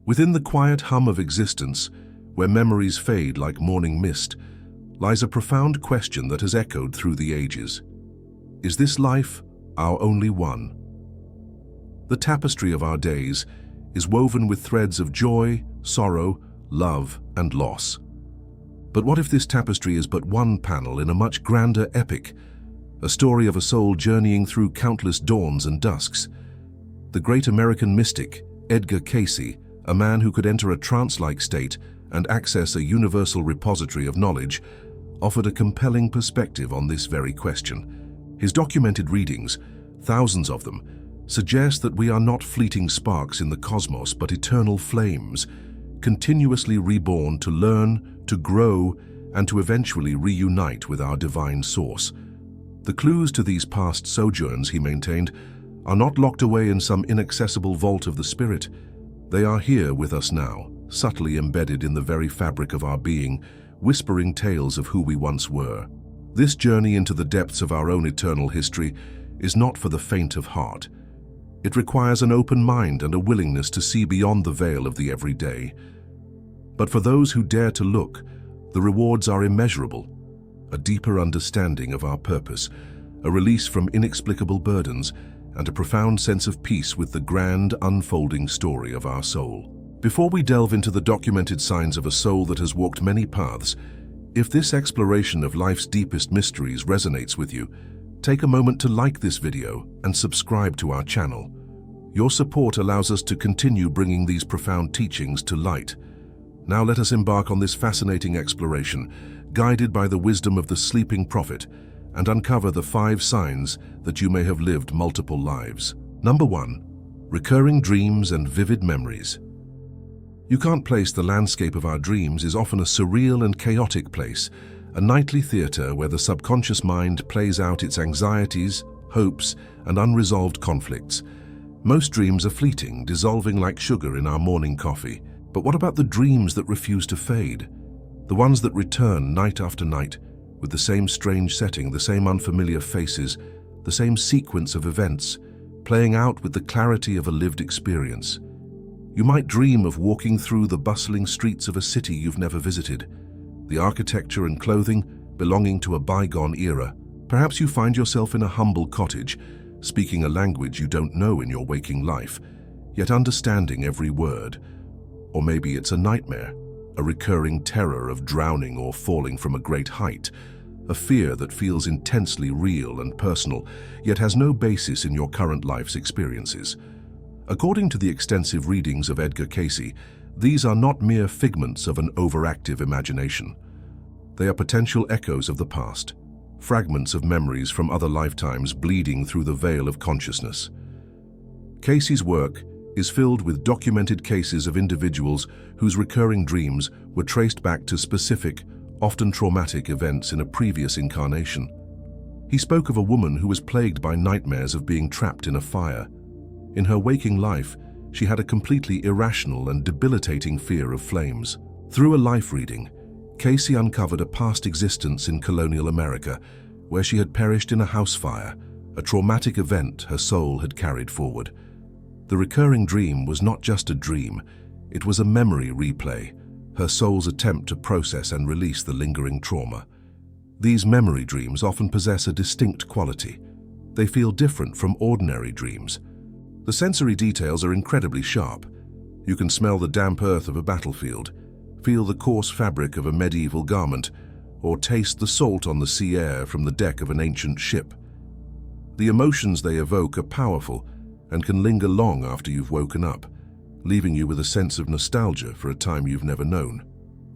Within the quiet hum of existence, where memories fade like morning mist, lies a profound question that has echoed through the ages. Is this life our only one? The tapestry of our days is woven with threads of joy, sorrow, love, and loss. But what if this tapestry is but one panel in a much grander epic, a story of a soul journeying through countless dawns and dusks? The great American mystic, Edgar Cayce, a man who could enter a trance-like state and access a universal repository of knowledge, offered a compelling perspective on this very question. His documented readings, thousands of them, suggest that we are not fleeting sparks in the cosmos but eternal flames, continuously reborn to learn, to grow, and to eventually reunite with our divine source. The clues to these past sojourns, he maintained, are not locked away in some inaccessible vault of the spirit. They are here with us now, subtly embedded in the very fabric of our being, whispering tales of who we once were. This journey into the depths of our own eternal history is not for the faint of heart. It requires an open mind and a willingness to see beyond the veil of the everyday. But for those who dare to look, the rewards are immeasurable. A deeper understanding of our purpose, a release from inexplicable burdens, and a profound sense of peace with the grand, unfolding story of our soul. Before we delve into the documented signs of a soul that has walked many paths, if this exploration of life's deepest mysteries resonates with you, take a moment to like this video and subscribe to our channel. Your support allows us to continue bringing these profound teachings to light. Now let us embark on this fascinating exploration, guided by the wisdom of the sleeping prophet, and uncover the 5 signs that you may have lived multiple lives. Number 1. Recurring dreams and vivid memories. You can't place the landscape of our dreams is often a surreal and chaotic place, a nightly theater where the subconscious mind plays out its anxieties, hopes, and unresolved conflicts. Most dreams are fleeting, dissolving like sugar in our morning coffee. But what about the dreams that refuse to fade? The ones that return night after night, with the same strange setting, the same unfamiliar faces, the same sequence of events, playing out with the clarity of a lived experience. You might dream of walking through the bustling streets of a city you've never visited, the architecture and clothing belonging to a bygone era. Perhaps you find yourself in a humble cottage, speaking a language you don't know in your waking life, yet understanding every word. Or maybe it's a nightmare, a recurring terror of drowning or falling from a great height, a fear that feels intensely real and personal, yet has no basis in your current life's experiences. According to the extensive readings of Edgar Cayce, these are not mere figments of an overactive imagination. They are potential echoes of the past, fragments of memories from other lifetimes bleeding through the veil of consciousness. Cayce's work is filled with documented cases of individuals whose recurring dreams were traced back to specific, often traumatic events in a previous incarnation. He spoke of a woman who was plagued by nightmares of being trapped in a fire. In her waking life, she had a completely irrational and debilitating fear of flames. Through a life reading, Cayce uncovered a past existence in colonial America where she had perished in a house fire, a traumatic event her soul had carried forward. The recurring dream was not just a dream, it was a memory replay, her soul's attempt to process and release the lingering trauma. These memory dreams often possess a distinct quality. They feel different from ordinary dreams. The sensory details are incredibly sharp. You can smell the damp earth of a battlefield, feel the coarse fabric of a medieval garment, or taste the salt on the sea air from the deck of an ancient ship. The emotions they evoke are powerful and can linger long after you've woken up, leaving you with a sense of nostalgia for a time you've never known,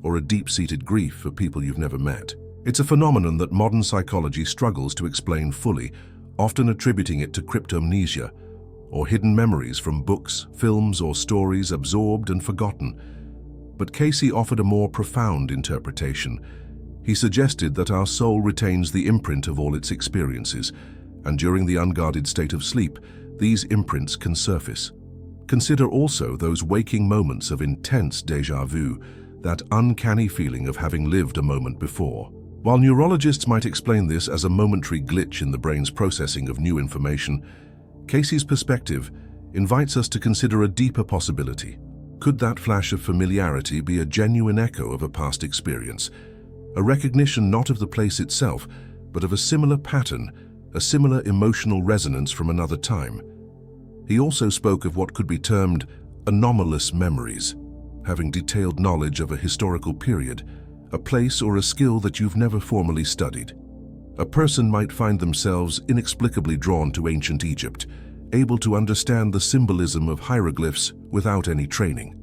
or a deep-seated grief for people you've never met. It's a phenomenon that modern psychology struggles to explain fully, often attributing it to cryptomnesia, or hidden memories from books, films, or stories absorbed and forgotten. But Cayce offered a more profound interpretation. He suggested that our soul retains the imprint of all its experiences, and during the unguarded state of sleep, these imprints can surface. Consider also those waking moments of intense déjà vu, that uncanny feeling of having lived a moment before. While neurologists might explain this as a momentary glitch in the brain's processing of new information, Cayce's perspective invites us to consider a deeper possibility. Could that flash of familiarity be a genuine echo of a past experience? A recognition not of the place itself, but of a similar pattern, a similar emotional resonance from another time. He also spoke of what could be termed anomalous memories, having detailed knowledge of a historical period, a place or a skill that you've never formally studied. A person might find themselves inexplicably drawn to ancient Egypt, able to understand the symbolism of hieroglyphs without any training.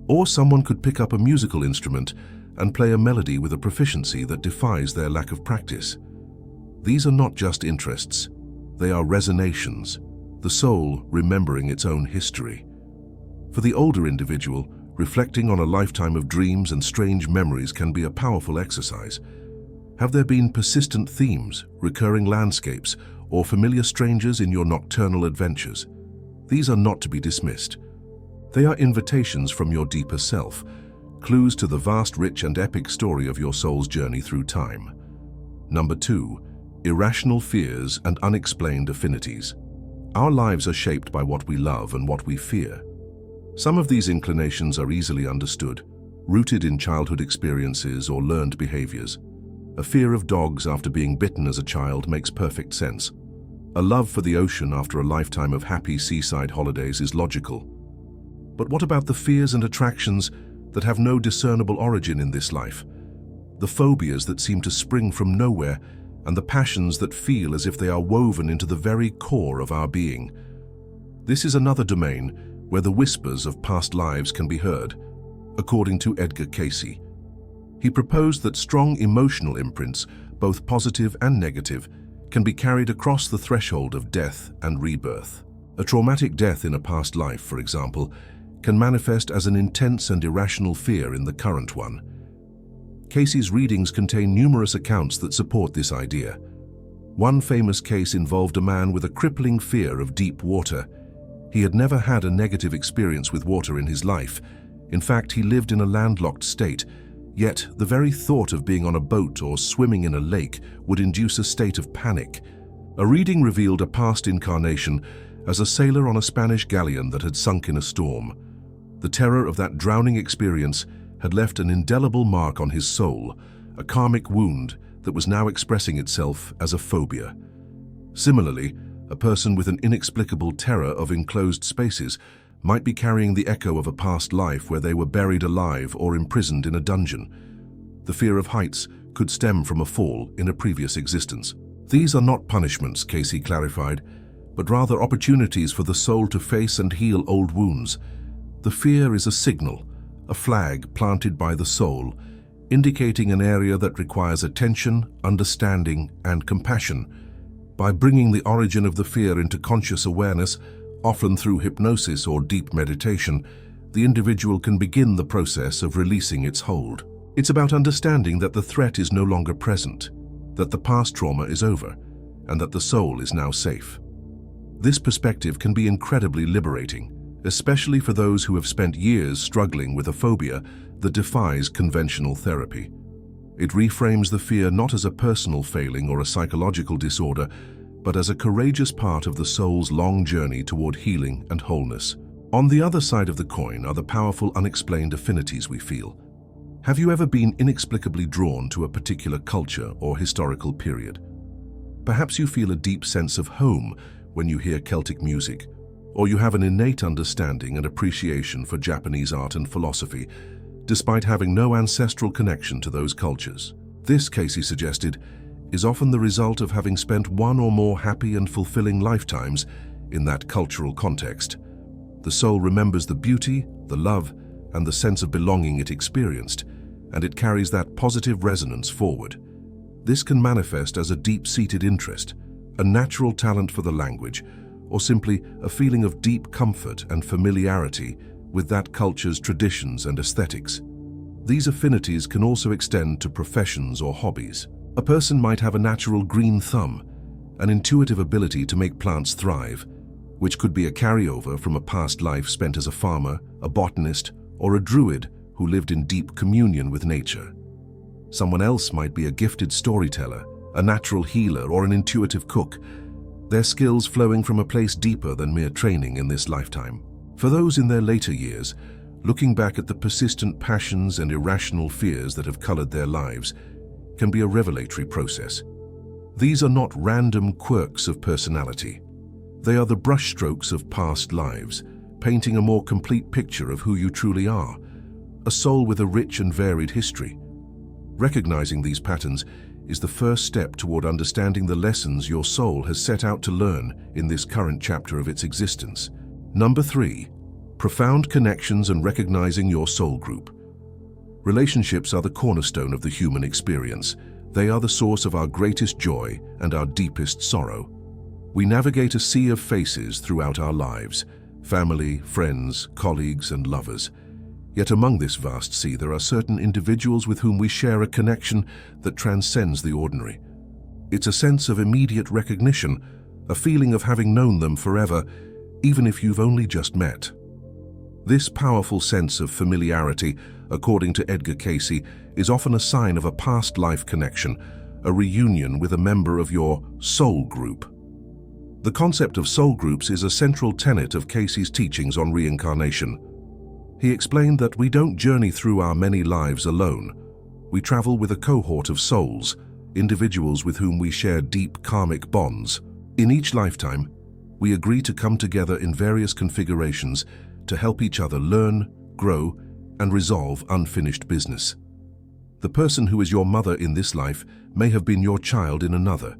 Or someone could pick up a musical instrument and play a melody with a proficiency that defies their lack of practice. These are not just interests, they are resonations, the soul remembering its own history. For the older individual, reflecting on a lifetime of dreams and strange memories can be a powerful exercise. Have there been persistent themes, recurring landscapes, or familiar strangers in your nocturnal adventures? These are not to be dismissed. They are invitations from your deeper self, clues to the vast, rich, and epic story of your soul's journey through time. Number 2. Irrational fears and unexplained affinities. Our lives are shaped by what we love and what we fear. Some of these inclinations are easily understood, rooted in childhood experiences or learned behaviors. A fear of dogs after being bitten as a child makes perfect sense. A love for the ocean after a lifetime of happy seaside holidays is logical. But what about the fears and attractions that have no discernible origin in this life? The phobias that seem to spring from nowhere, and the passions that feel as if they are woven into the very core of our being. This is another domain where the whispers of past lives can be heard, according to Edgar Cayce. He proposed that strong emotional imprints, both positive and negative, can be carried across the threshold of death and rebirth. A traumatic death in a past life, for example, can manifest as an intense and irrational fear in the current one. Cayce's readings contain numerous accounts that support this idea. One famous case involved a man with a crippling fear of deep water. He had never had a negative experience with water in his life. In fact, he lived in a landlocked state, yet the very thought of being on a boat or swimming in a lake would induce a state of panic. A reading revealed a past incarnation as a sailor on a Spanish galleon that had sunk in a storm. The terror of that drowning experience had left an indelible mark on his soul, a karmic wound that was now expressing itself as a phobia. Similarly, a person with an inexplicable terror of enclosed spaces might be carrying the echo of a past life where they were buried alive or imprisoned in a dungeon. The fear of heights could stem from a fall in a previous existence. These are not punishments, Cayce clarified, but rather opportunities for the soul to face and heal old wounds. The fear is a signal, a flag planted by the soul, indicating an area that requires attention, understanding, and compassion. By bringing the origin of the fear into conscious awareness, often through hypnosis or deep meditation, the individual can begin the process of releasing its hold. It's about understanding that the threat is no longer present, that the past trauma is over, and that the soul is now safe. This perspective can be incredibly liberating, especially for those who have spent years struggling with a phobia that defies conventional therapy. It reframes the fear not as a personal failing or a psychological disorder, but as a courageous part of the soul's long journey toward healing and wholeness. On the other side of the coin are the powerful unexplained affinities we feel. Have you ever been inexplicably drawn to a particular culture or historical period? Perhaps you feel a deep sense of home when you hear Celtic music, or you have an innate understanding and appreciation for Japanese art and philosophy, despite having no ancestral connection to those cultures. This, Cayce suggested, is often the result of having spent one or more happy and fulfilling lifetimes in that cultural context. The soul remembers the beauty, the love, and the sense of belonging it experienced, and it carries that positive resonance forward. This can manifest as a deep-seated interest, a natural talent for the language, or simply a feeling of deep comfort and familiarity with that culture's traditions and aesthetics. These affinities can also extend to professions or hobbies. A person might have a natural green thumb, an intuitive ability to make plants thrive, which could be a carryover from a past life spent as a farmer, a botanist, or a druid who lived in deep communion with nature. Someone else might be a gifted storyteller, a natural healer, or an intuitive cook, their skills flowing from a place deeper than mere training in this lifetime. For those in their later years, Looking back at the persistent passions and irrational fears that have colored their lives can be a revelatory process. These are not random quirks of personality. They are the brushstrokes of past lives, painting a more complete picture of who you truly are, a soul with a rich and varied history. Recognizing these patterns is the first step toward understanding the lessons your soul has set out to learn in this current chapter of its existence. Number 3. Profound connections and recognizing your soul group. Relationships are the cornerstone of the human experience. They are the source of our greatest joy and our deepest sorrow. We navigate a sea of faces throughout our lives: family, friends, colleagues, and lovers. Yet among this vast sea, there are certain individuals with whom we share a connection that transcends the ordinary. It's a sense of immediate recognition, a feeling of having known them forever, even if you've only just met. This powerful sense of familiarity, according to Edgar Cayce, is often a sign of a past life connection, a reunion with a member of your soul group. The concept of soul groups is a central tenet of Cayce's teachings on reincarnation. He explained that we don't journey through our many lives alone. We travel with a cohort of souls, individuals with whom we share deep karmic bonds. In each lifetime, we agree to come together in various configurations to help each other learn, grow, and resolve unfinished business. The person who is your mother in this life may have been your child in another.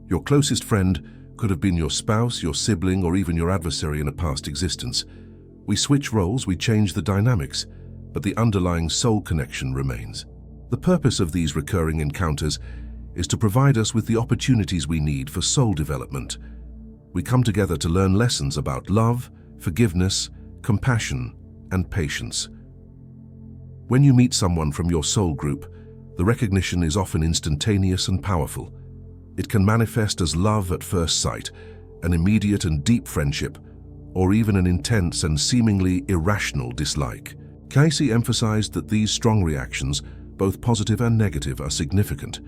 Your closest friend could have been your spouse, your sibling, or even your adversary in a past existence. We switch roles, we change the dynamics, but the underlying soul connection remains. The purpose of these recurring encounters is to provide us with the opportunities we need for soul development. We come together to learn lessons about love, forgiveness, compassion, and patience. When you meet someone from your soul group, the recognition is often instantaneous and powerful. It can manifest as love at first sight, an immediate and deep friendship, or even an intense and seemingly irrational dislike. Cayce emphasized that these strong reactions, both positive and negative, are significant.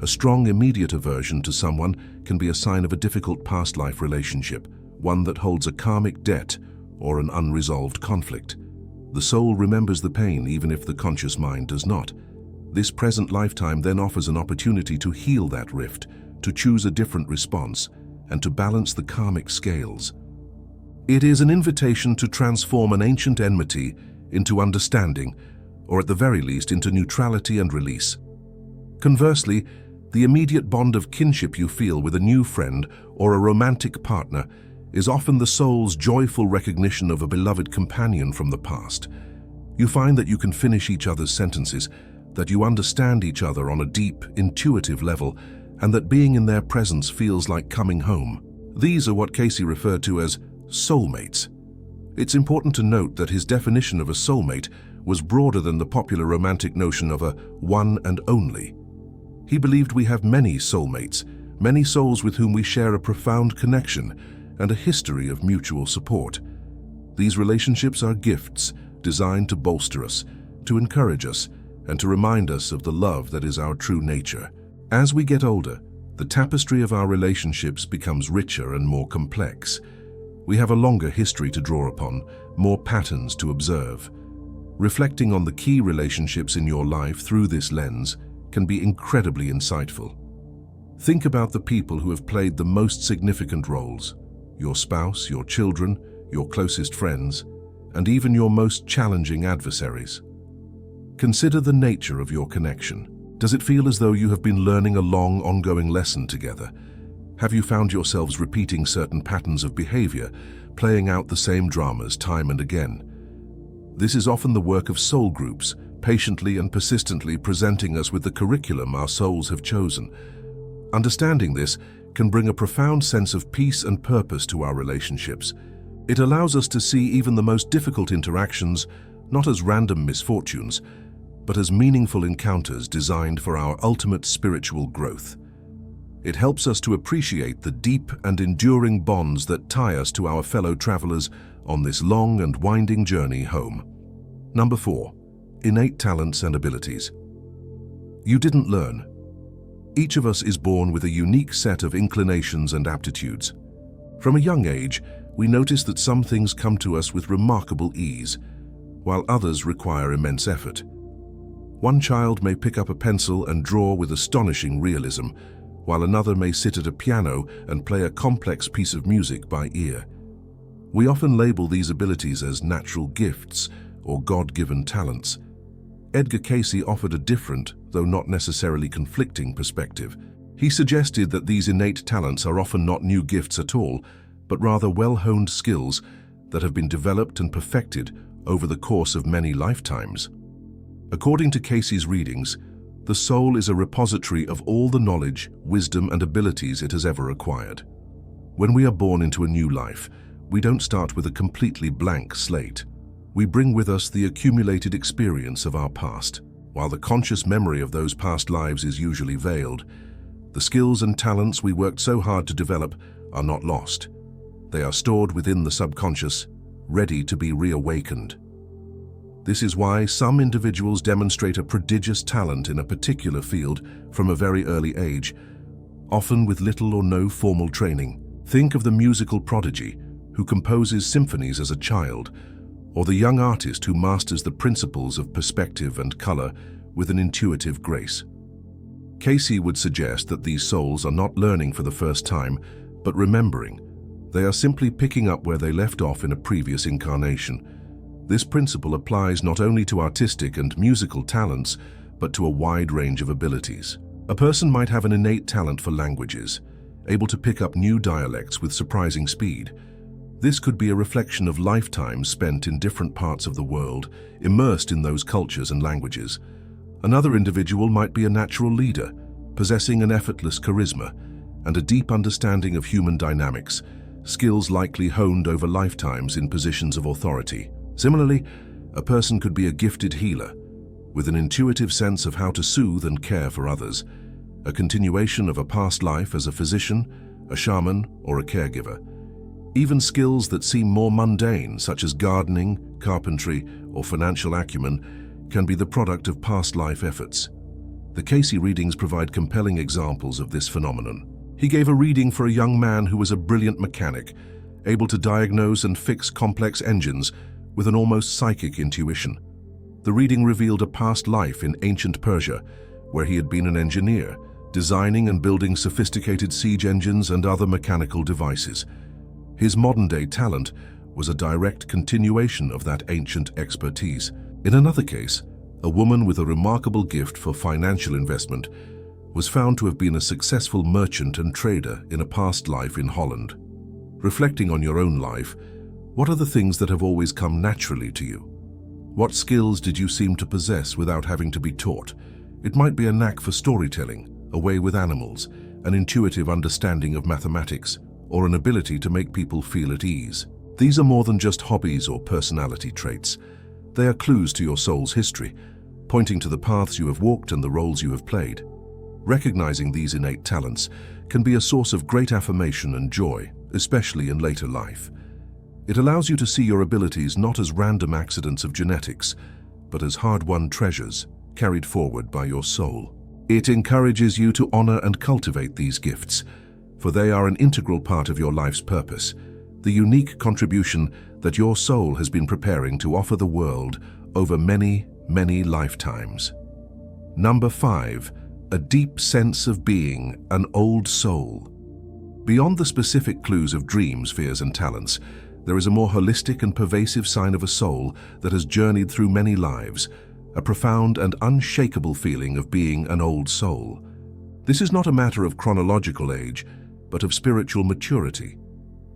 A strong immediate aversion to someone can be a sign of a difficult past life relationship, one that holds a karmic debt or an unresolved conflict. The soul remembers the pain even if the conscious mind does not. This present lifetime then offers an opportunity to heal that rift, to choose a different response, and to balance the karmic scales. It is an invitation to transform an ancient enmity into understanding, or at the very least into neutrality and release. Conversely, the immediate bond of kinship you feel with a new friend or a romantic partner is often the soul's joyful recognition of a beloved companion from the past. You find that you can finish each other's sentences, that you understand each other on a deep, intuitive level, and that being in their presence feels like coming home. These are what Cayce referred to as soulmates. It's important to note that his definition of a soulmate was broader than the popular romantic notion of a one and only. He believed we have many soulmates, many souls with whom we share a profound connection and a history of mutual support. These relationships are gifts designed to bolster us, to encourage us, and to remind us of the love that is our true nature. As we get older, the tapestry of our relationships becomes richer and more complex. We have a longer history to draw upon, more patterns to observe. Reflecting on the key relationships in your life through this lens can be incredibly insightful. Think about the people who have played the most significant roles: your spouse, your children, your closest friends, and even your most challenging adversaries. Consider the nature of your connection. Does it feel as though you have been learning a long, ongoing lesson together? Have you found yourselves repeating certain patterns of behavior, playing out the same dramas time and again? This is often the work of soul groups, patiently and persistently presenting us with the curriculum our souls have chosen. Understanding this can bring a profound sense of peace and purpose to our relationships. It allows us to see even the most difficult interactions not as random misfortunes, but as meaningful encounters designed for our ultimate spiritual growth. It helps us to appreciate the deep and enduring bonds that tie us to our fellow travelers on this long and winding journey home. Number 4. Innate talents and abilities. You didn't learn. Each of us is born with a unique set of inclinations and aptitudes. From a young age, we notice that some things come to us with remarkable ease. while others require immense effort. One child may pick up a pencil and draw with astonishing realism, while another may sit at a piano and play a complex piece of music by ear. We often label these abilities as natural gifts or God-given talents. Edgar Cayce offered a different, though not necessarily conflicting, perspective. He suggested that these innate talents are often not new gifts at all, but rather well-honed skills that have been developed and perfected over the course of many lifetimes. According to Cayce's readings, the soul is a repository of all the knowledge, wisdom, and abilities it has ever acquired. When we are born into a new life, we don't start with a completely blank slate. We bring with us the accumulated experience of our past. While the conscious memory of those past lives is usually veiled, the skills and talents we worked so hard to develop are not lost. They are stored within the subconscious, ready to be reawakened. This is why some individuals demonstrate a prodigious talent in a particular field from a very early age, often with little or no formal training. Think of the musical prodigy who composes symphonies as a child, or the young artist who masters the principles of perspective and color with an intuitive grace. Cayce would suggest that these souls are not learning for the first time, but remembering. They are simply picking up where they left off in a previous incarnation. This principle applies not only to artistic and musical talents, but to a wide range of abilities. A person might have an innate talent for languages, able to pick up new dialects with surprising speed. This could be a reflection of lifetimes spent in different parts of the world, immersed in those cultures and languages. Another individual might be a natural leader, possessing an effortless charisma and a deep understanding of human dynamics, skills likely honed over lifetimes in positions of authority. Similarly, a person could be a gifted healer, with an intuitive sense of how to soothe and care for others, a continuation of a past life as a physician, a shaman, or a caregiver. Even skills that seem more mundane, such as gardening, carpentry, or financial acumen, can be the product of past life efforts. The Cayce readings provide compelling examples of this phenomenon. He gave a reading for a young man who was a brilliant mechanic, able to diagnose and fix complex engines with an almost psychic intuition. The reading revealed a past life in ancient Persia, where he had been an engineer, designing and building sophisticated siege engines and other mechanical devices. His modern-day talent was a direct continuation of that ancient expertise. In another case, a woman with a remarkable gift for financial investment was found to have been a successful merchant and trader in a past life in Holland. Reflecting on your own life, what are the things that have always come naturally to you? What skills did you seem to possess without having to be taught? It might be a knack for storytelling, a way with animals, an intuitive understanding of mathematics, or an ability to make people feel at ease. These are more than just hobbies or personality traits. They are clues to your soul's history, pointing to the paths you have walked and the roles you have played. Recognizing these innate talents can be a source of great affirmation and joy, especially in later life. It allows you to see your abilities not as random accidents of genetics, but as hard-won treasures carried forward by your soul. It encourages you to honor and cultivate these gifts, for they are an integral part of your life's purpose, the unique contribution that your soul has been preparing to offer the world over many, many lifetimes. Number 5, a deep sense of being, an old soul. Beyond the specific clues of dreams, fears, and talents, there is a more holistic and pervasive sign of a soul that has journeyed through many lives, a profound and unshakable feeling of being an old soul. This is not a matter of chronological age, but of spiritual maturity.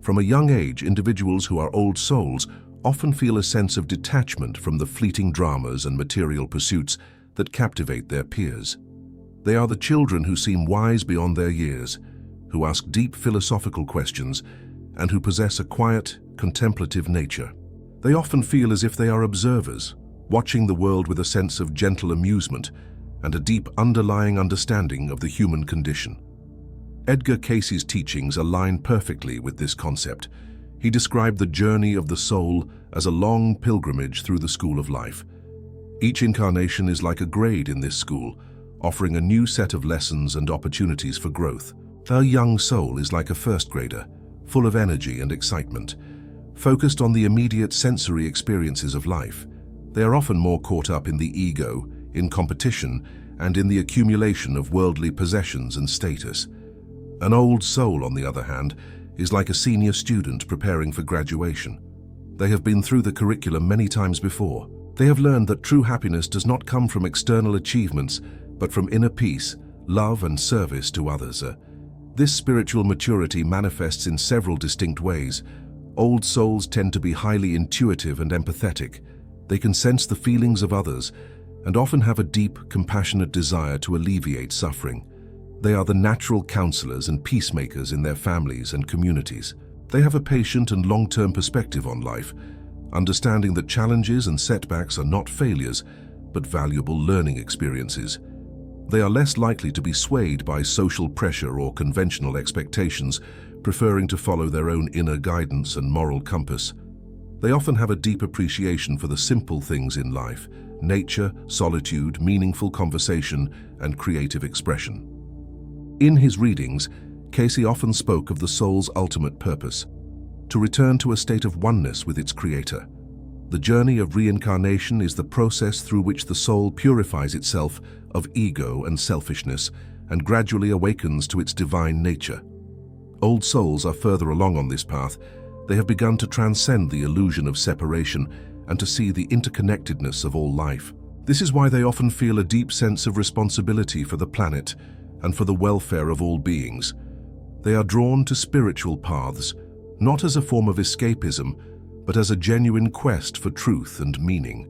From a young age, individuals who are old souls often feel a sense of detachment from the fleeting dramas and material pursuits that captivate their peers. They are the children who seem wise beyond their years, who ask deep philosophical questions, and who possess a quiet, contemplative nature. They often feel as if they are observers, watching the world with a sense of gentle amusement and a deep underlying understanding of the human condition. Edgar Cayce's teachings align perfectly with this concept. He described the journey of the soul as a long pilgrimage through the school of life. Each incarnation is like a grade in this school, offering a new set of lessons and opportunities for growth. Our young soul is like a first grader, full of energy and excitement, focused on the immediate sensory experiences of life. They are often more caught up in the ego, in competition, and in the accumulation of worldly possessions and status. An old soul, on the other hand, is like a senior student preparing for graduation. They have been through the curriculum many times before. They have learned that true happiness does not come from external achievements, but from inner peace, love, and service to others. This spiritual maturity manifests in several distinct ways. Old souls tend to be highly intuitive and empathetic. They can sense the feelings of others and often have a deep, compassionate desire to alleviate suffering. They are the natural counselors and peacemakers in their families and communities. They have a patient and long-term perspective on life, understanding that challenges and setbacks are not failures, but valuable learning experiences. They are less likely to be swayed by social pressure or conventional expectations, preferring to follow their own inner guidance and moral compass. They often have a deep appreciation for the simple things in life: nature, solitude, meaningful conversation, and creative expression. In his readings, Cayce often spoke of the soul's ultimate purpose: to return to a state of oneness with its creator. The journey of reincarnation is the process through which the soul purifies itself of ego and selfishness and gradually awakens to its divine nature. Old souls are further along on this path. They have begun to transcend the illusion of separation and to see the interconnectedness of all life. This is why they often feel a deep sense of responsibility for the planet and for the welfare of all beings. They are drawn to spiritual paths, not as a form of escapism, but as a genuine quest for truth and meaning.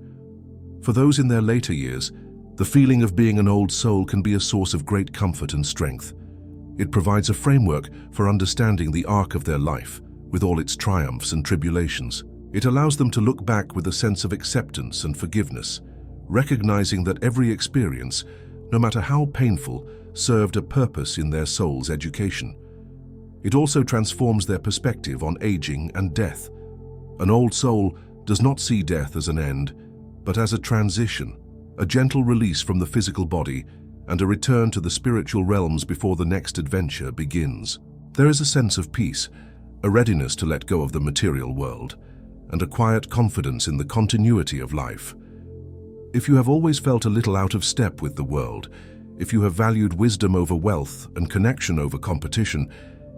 For those in their later years, the feeling of being an old soul can be a source of great comfort and strength. It provides a framework for understanding the arc of their life, with all its triumphs and tribulations. It allows them to look back with a sense of acceptance and forgiveness, recognizing that every experience, no matter how painful, served a purpose in their soul's education. It also transforms their perspective on aging and death. An old soul does not see death as an end, but as a transition, a gentle release from the physical body and a return to the spiritual realms before the next adventure begins. There is a sense of peace, a readiness to let go of the material world, and a quiet confidence in the continuity of life. If you have always felt a little out of step with the world, if you have valued wisdom over wealth and connection over competition,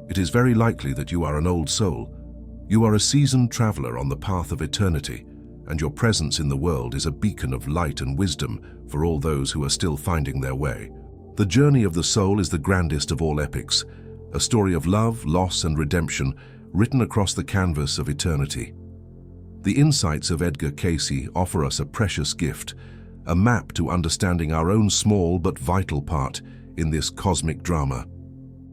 it is very likely that you are an old soul. You are a seasoned traveler on the path of eternity, and your presence in the world is a beacon of light and wisdom for all those who are still finding their way. The journey of the soul is the grandest of all epics, a story of love, loss, and redemption written across the canvas of eternity. The insights of Edgar Cayce offer us a precious gift, a map to understanding our own small but vital part in this cosmic drama.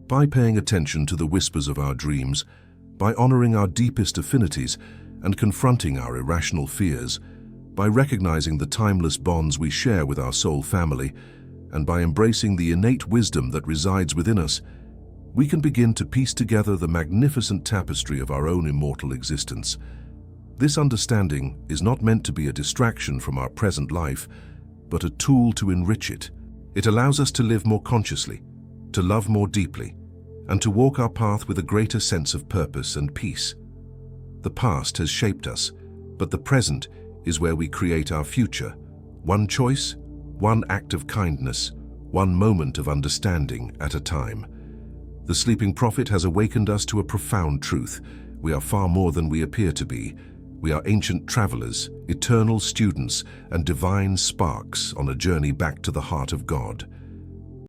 By paying attention to the whispers of our dreams, by honoring our deepest affinities and confronting our irrational fears, by recognizing the timeless bonds we share with our soul family, and by embracing the innate wisdom that resides within us, we can begin to piece together the magnificent tapestry of our own immortal existence. This understanding is not meant to be a distraction from our present life, but a tool to enrich it. It allows us to live more consciously, to love more deeply, and to walk our path with a greater sense of purpose and peace. The past has shaped us, but the present is where we create our future. One choice, one act of kindness, one moment of understanding at a time. The sleeping prophet has awakened us to a profound truth. We are far more than we appear to be. We are ancient travelers, eternal students, and divine sparks on a journey back to the heart of God.